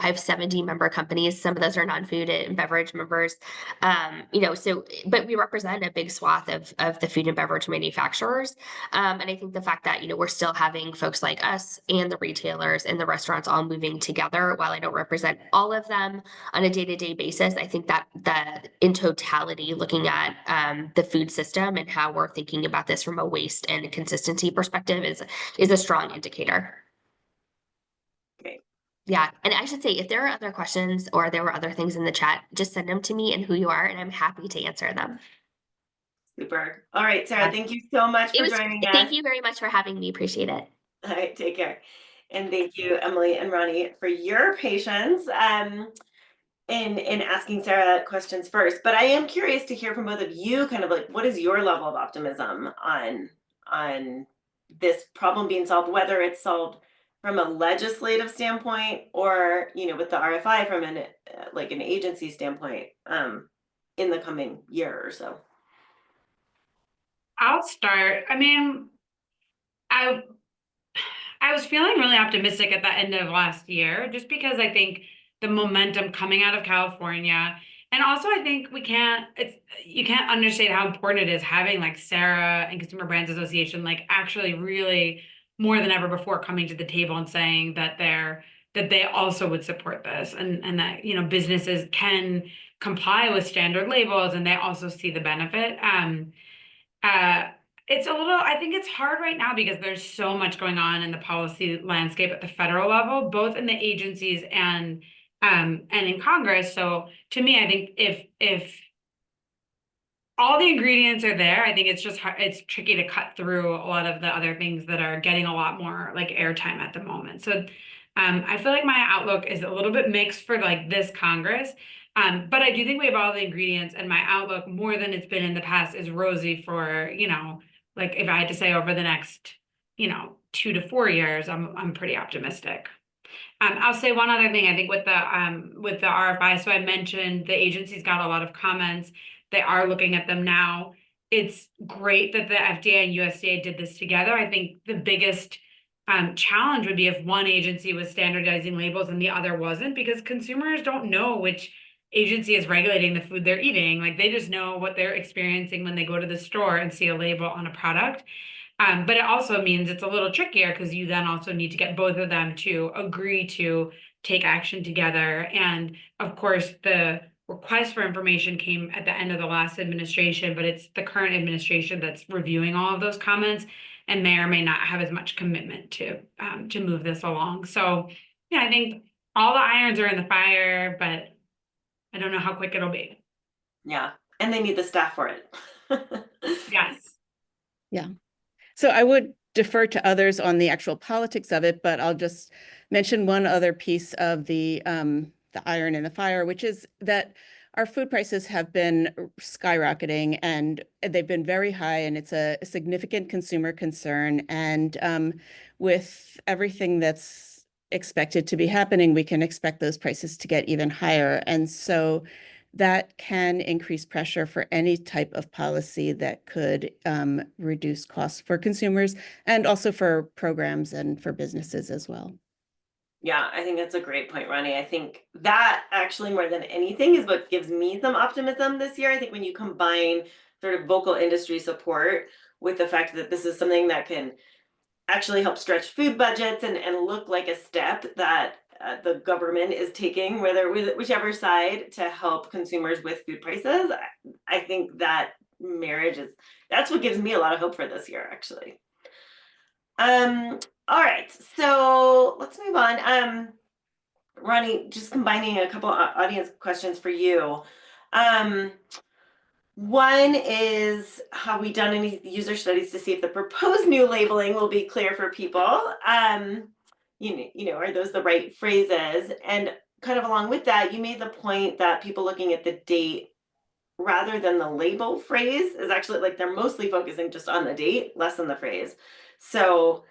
I have 70 member companies. Some of those are non-food and beverage members. But we represent a big swath of the food and beverage manufacturers. And I think the fact that, we're still having folks like us and the retailers and the restaurants all moving together, while I don't represent all of them on a day-to-day basis, I think that in totality, looking at the food system and how we're thinking about this from a waste and consistency perspective is a strong indicator. Great. Yeah, and I should say, if there are other questions or there were other things in the chat, just send them to me and who you are, and I'm happy to answer them. Super. All right, Sarah, thank you so much for joining us. Thank you very much for having me. Appreciate it. All right, take care. And thank you, Emily and Ronnie, for your patience in asking Sarah questions first. But I am curious to hear from both of you, kind of like, what is your level of optimism on this problem being solved, whether it's solved from a legislative standpoint or, with the RFI from an agency standpoint in the coming year or so? I'll start. I mean, I was feeling really optimistic at the end of last year, just because I think the momentum coming out of California, and also I think you can't understate how important it is having like Sarah and Consumer Brands Association, like actually really more than ever before coming to the table and saying that they also would support this, and that, businesses can comply with standard labels and they also see the benefit. I think it's hard right now because there's so much going on in the policy landscape at the federal level, both in the agencies and in Congress. So to me, I think if all the ingredients are there, I think it's tricky to cut through a lot of the other things that are getting a lot more like airtime at the moment. So I feel like my outlook is a little bit mixed for like this Congress. But I do think we have all the ingredients, and my outlook, more than it's been in the past, is rosy for, like if I had to say over the next, 2 to 4 years, I'm pretty optimistic. I'll say one other thing. I think with the RFI, so I mentioned the agency's got a lot of comments. They are looking at them now. It's great that the FDA and USDA did this together. I think the biggest challenge would be if one agency was standardizing labels and the other wasn't, because consumers don't know which agency is regulating the food they're eating. Like, they just know what they're experiencing when they go to the store and see a label on a product. But it also means it's a little trickier because you then also need to get both of them to agree to take action together. And of course, the request for information came at the end of the last administration, but it's the current administration that's reviewing all of those comments and may or may not have as much commitment to move this along. So yeah, I think all the irons are in the fire, but I don't know how quick it'll be. Yeah, and they need the staff for it. Yes. Yeah. So I would defer to others on the actual politics of it, but I'll just mention one other piece of the iron in the fire, which is that our food prices have been skyrocketing and they've been very high, and it's a significant consumer concern. And with everything that's expected to be happening, we can expect those prices to get even higher. And so that can increase pressure for any type of policy that could reduce costs for consumers and also for programs and for businesses as well. Yeah, I think that's a great point, Ronnie. I think that actually, more than anything, is what gives me some optimism this year. I think when you combine sort of vocal industry support with the fact that this is something that can actually help stretch food budgets and look like a step that the government is taking, whichever side, to help consumers with food prices, I think that that's what gives me a lot of hope for this year, actually. All right, so let's move on. Ronnie, just combining a couple audience questions for you. One is, have we done any user studies to see if the proposed new labeling will be clear for people? Are those the right phrases? And kind of along with that, you made the point that people looking at the date rather than the label phrase is actually like they're mostly focusing just on the date, less on the phrase. So,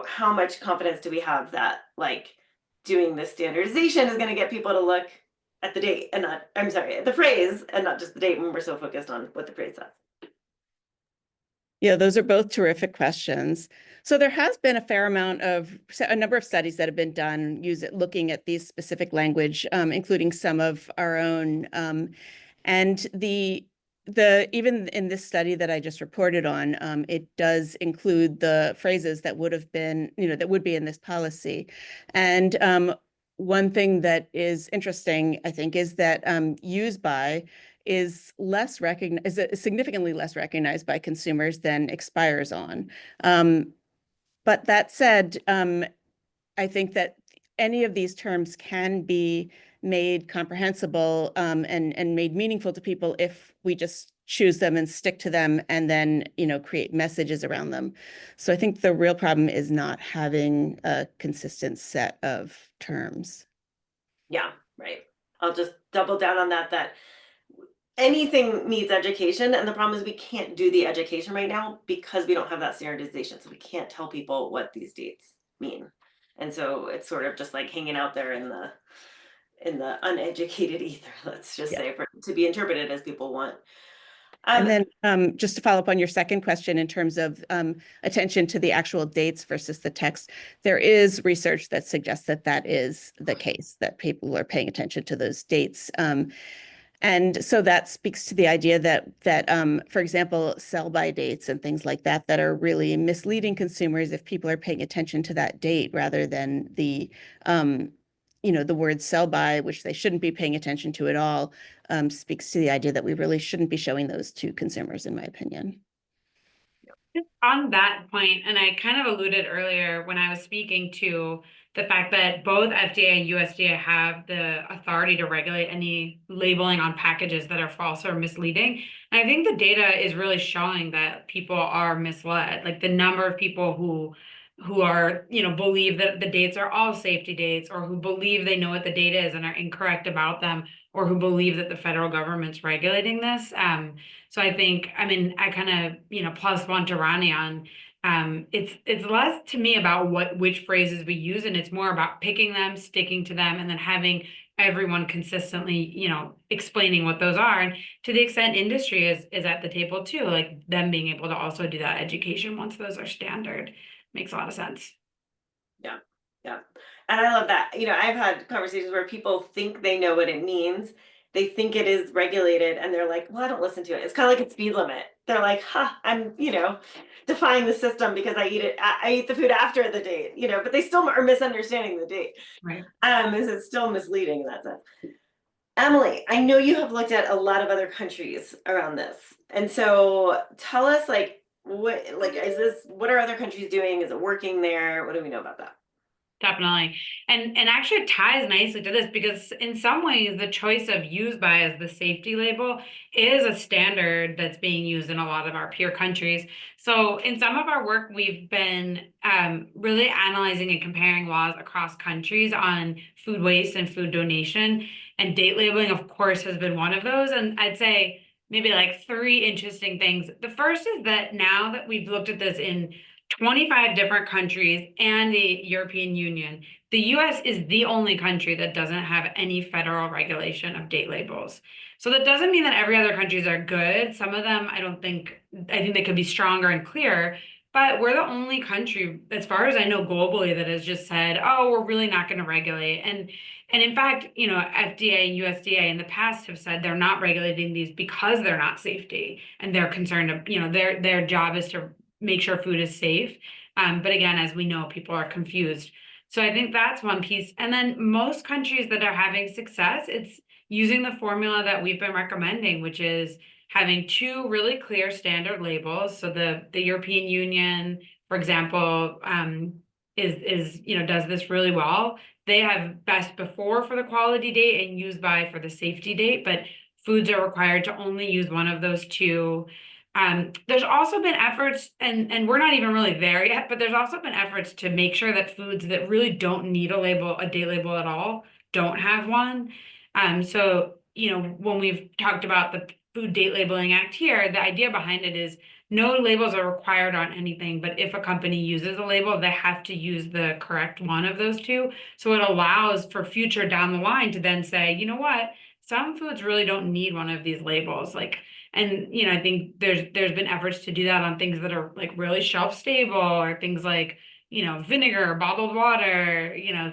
how much confidence do we have that like doing the standardization is going to get people to look at the date and not, I'm sorry, at the phrase and not just the date when we're so focused on what the phrase says? Yeah, those are both terrific questions. So there has been a number of studies that have been done looking at these specific language, including some of our own. And even in this study that I just reported on, it does include the phrases that would have been, that would be in this policy. And one thing that is interesting, I think, is that use by is significantly less recognized by consumers than expires on. But that said, I think that any of these terms can be made comprehensible and made meaningful to people if we just choose them and stick to them and then, create messages around them. So I think the real problem is not having a consistent set of terms. Yeah, right. I'll just double down on that anything needs education. And the problem is we can't do the education right now because we don't have that standardization. So we can't tell people what these dates mean. And so it's sort of just like hanging out there in the uneducated ether, let's just say, for to be interpreted as people want. And then just to follow up on your second question in terms of attention to the actual dates versus the text, there is research that suggests that that is the case, that people are paying attention to those dates. And so that speaks to the idea that for example, sell-by dates and things like that are really misleading consumers if people are paying attention to that date rather than the word sell-by, which they shouldn't be paying attention to at all, speaks to the idea that we really shouldn't be showing those to consumers, in my opinion. On that point, and I kind of alluded earlier when I was speaking to the fact that both FDA and USDA have the authority to regulate any labeling on packages that are false or misleading. And I think the data is really showing that people are misled. Like the number of people who are, believe that the dates are all safety dates, or who believe they know what the data is and are incorrect about them, or who believe that the federal government's regulating this. So I think, I kind of, plus one to Ronnie on, it's less to me about which phrases we use, and it's more about picking them, sticking to them, and then having everyone consistently, explaining what those are. And to the extent industry is at the table too, like them being able to also do that education once those are standard makes a lot of sense. Yeah. And I love that. I've had conversations where people think they know what it means. They think it is regulated and they're like, well, I don't listen to it. It's kind of like a speed limit. They're like, I'm, defying the system because I eat the food after the date, but they still are misunderstanding the date. Right. Is it still misleading in that sense? Emily, I know you have looked at a lot of other countries around this. And so tell us what are other countries doing? Is it working there? What do we know about that? Definitely. And actually it ties nicely to this because in some ways the choice of use by as the safety label is a standard that's being used in a lot of our peer countries. So in some of our work, we've been really analyzing and comparing laws across countries on food waste and food donation, and date labeling, of course, has been one of those. And I'd say maybe like three interesting things. The first is that now that we've looked at this in 25 different countries and the European Union, the US is the only country that doesn't have any federal regulation of date labels. So that doesn't mean that every other countries are good. Some of them, I think they could be stronger and clearer, but we're the only country, as far as I know globally, that has just said, oh, we're really not going to regulate. And in fact, FDA and USDA in the past have said they're not regulating these because they're not safety and they're concerned of, their job is to make sure food is safe. But again, as we know, people are confused. So I think that's one piece. And then most countries that are having success, it's using the formula that we've been recommending, which is having two really clear standard labels. So the European Union, for example, does this really well. They have best before for the quality date and use by for the safety date, but foods are required to only use one of those two. There's also been efforts, and we're not even really there yet, but there's also been efforts to make sure that foods that really don't need a date label at all don't have one. So, you know, when we've talked about the Food Date Labeling Act here, the idea behind it is no labels are required on anything, but if a company uses a label, they have to use the correct one of those two. So it allows for future down the line to then say, you know what, some foods really don't need one of these labels. Like, and you know, I think there's been efforts to do that on things that are like really shelf stable, or things like, you know, vinegar, bottled water, you know,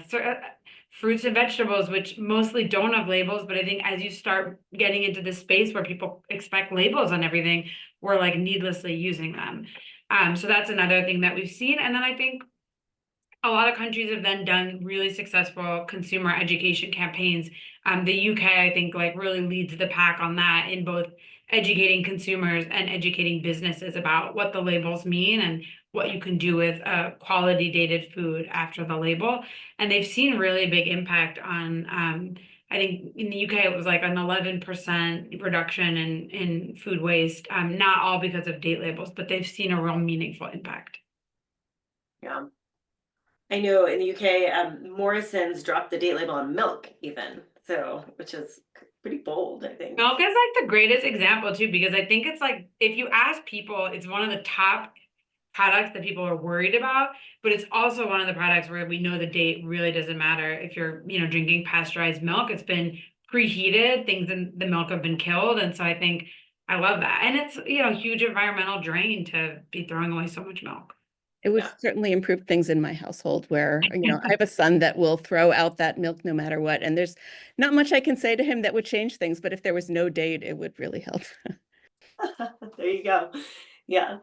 fruits and vegetables, which mostly don't have labels. But I think as you start getting into this space where people expect labels on everything, we're like needlessly using them. So that's another thing that we've seen. And then I think a lot of countries have then done really successful consumer education campaigns. The UK, I think, like really leads the pack on that, in both educating consumers and educating businesses about what the labels mean and what you can do with quality dated food after the label. And they've seen really big impact on, I think in the UK, it was like an 11% reduction in food waste, not all because of date labels, but they've seen a real meaningful impact. Yeah. I know in the UK, Morrison's dropped the date label on milk even, so, which is pretty bold, I think. Milk is like the greatest example too, because I think it's like, if you ask people, it's one of the top products that people are worried about, but it's also one of the products where we know the date really doesn't matter. If you're, you know, drinking pasteurized milk, it's been preheated, things in the milk have been killed. And so I think I love that. And it's, you know, a huge environmental drain to be throwing away so much milk. It would Yeah. certainly improve things in my household where, you know, I have a son that will throw out that milk no matter what. And there's not much I can say to him that would change things, but if there was no date, it would really help. There you go. Yeah.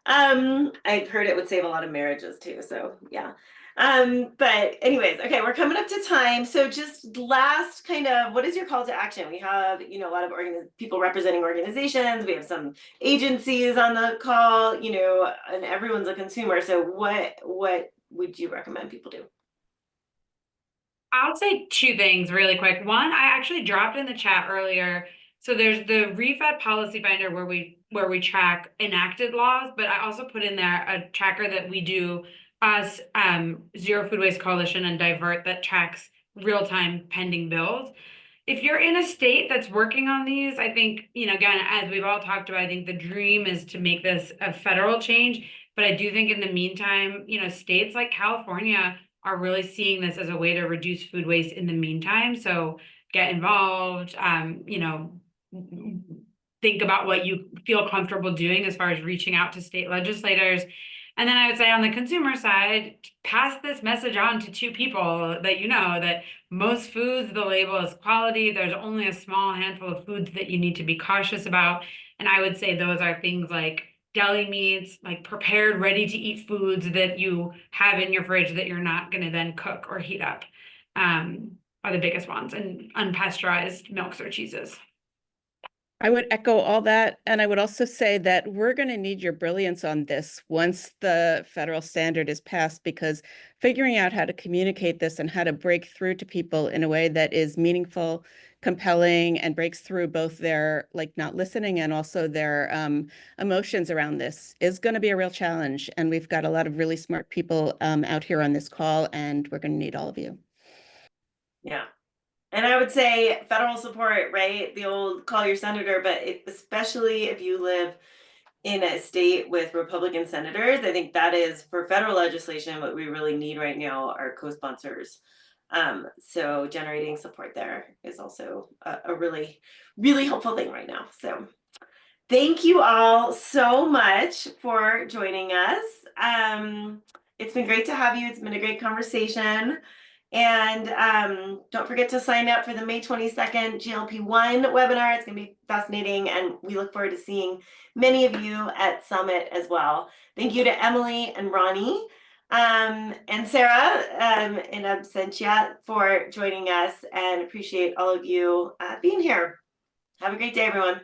I've heard it would save a lot of marriages too. So yeah. But anyways, okay, we're coming up to time. So just last kind of, what is your call to action? We have, you know, a lot of people representing organizations. We have some agencies on the call, you know, and everyone's a consumer. So what would you recommend people do? I'll say two things really quick. One, I actually dropped in the chat earlier. So there's the ReFed Policy Finder where we track enacted laws, but I also put in there a tracker that we do, us, Zero Food Waste Coalition and Divert, that tracks real-time pending bills. If you're in a state that's working on these, I think, you know, again, as we've all talked about, I think the dream is to make this a federal change. But I do think in the meantime, you know, states like California are really seeing this as a way to reduce food waste in the meantime. So get involved, you know, think about what you feel comfortable doing as far as reaching out to state legislators. And then I would say on the consumer side, pass this message on to two people that you know, that most foods, the label is quality. There's only a small handful of foods that you need to be cautious about. And I would say those are things like deli meats, like prepared, ready to eat foods that you have in your fridge that you're not going to then cook or heat up, are the biggest ones, and unpasteurized milks or cheeses. I would echo all that. And I would also say that we're going to need your brilliance on this once the federal standard is passed, because figuring out how to communicate this and how to break through to people in a way that is meaningful, compelling, and breaks through both their like not listening and also their emotions around this is going to be a real challenge. And we've got a lot of really smart people out here on this call, and we're going to need all of you. Yeah. And I would say federal support, right? The old call your senator, but especially if you live in a state with Republican senators, I think that is for federal legislation, what we really need right now are co-sponsors. So generating support there is also a really, really helpful thing right now. So thank you all so much for joining us. It's been great to have you. It's been a great conversation. And don't forget to sign up for the May 22nd GLP-1 webinar. It's going to be fascinating, and we look forward to seeing many of you at Summit as well. Thank you to Emily and Ronnie and Sarah in absentia for joining us, and appreciate all of you being here. Have a great day, everyone.